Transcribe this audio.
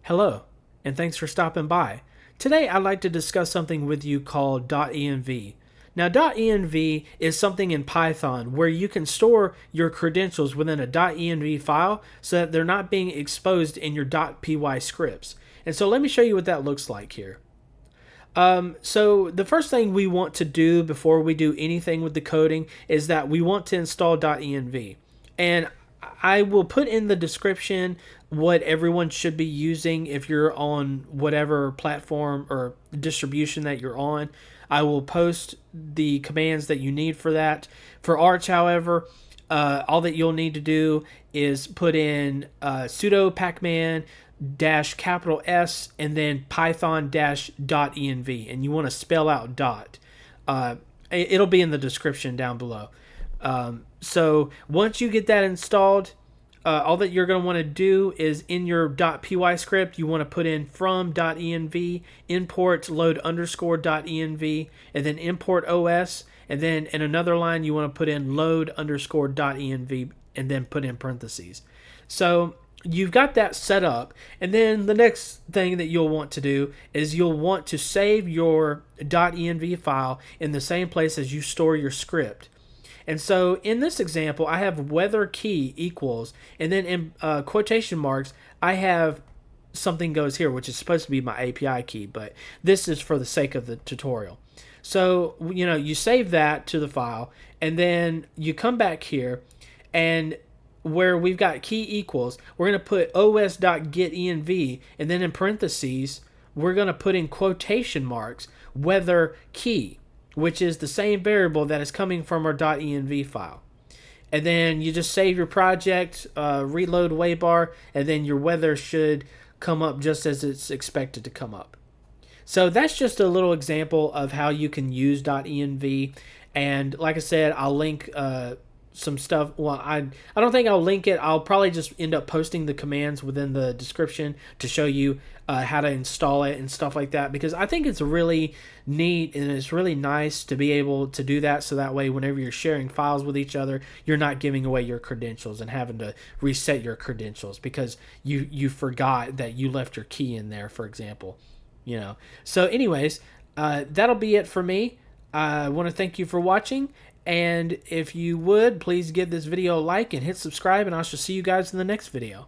Hello, and thanks for stopping by. Today I'd like to discuss something with you called .env. Now .env is something in Python where you can store your credentials within a .env file so that they're not being exposed in your .py scripts. And so let me show you what that looks like here. So the first thing we want to do before we do anything with the coding is that we want to install .env. And I will put in the description what everyone should be using if you're on whatever platform or distribution that you're on. I will post the commands that you need for that. For Arch, however, all that you'll need to do is put in sudo pacman dash capital S and then python dash .env, and you want to spell out dot. It'll be in the description down below. So once you get that installed, all that you're going to want to do is in your .py script, you want to put in from.env, import load underscore .env, and then import OS, and then in another line, you want to put in load underscore .env, and then put in parentheses. So you've got that set up, and then the next thing that you'll want to do is you'll want to save your .env file in the same place as you store your script. And so in this example, I have weather key equals, and then in quotation marks, I have something goes here, which is supposed to be my API key, but this is for the sake of the tutorial. So, you save that to the file, and then you come back here, and where we've got key equals, we're going to put os.getEnv, and then in parentheses, we're going to put in quotation marks, weather key, which is the same variable that is coming from our .env file. And then you just save your project, reload waybar, and then your weather should come up just as it's expected to come up. So that's just a little example of how you can use .env. And like I said, I'll link some stuff. Well, I don't think I'll link it. I'll probably just end up posting the commands within the description to show you how to install it and stuff like that, because I think it's really neat and it's really nice to be able to do that, so that way whenever you're sharing files with each other, you're not giving away your credentials and having to reset your credentials because you forgot that you left your key in there, for example. So anyways, that'll be it for me. I want to thank you for watching, and if you would, please give this video a like and hit subscribe, and I shall see you guys in the next video.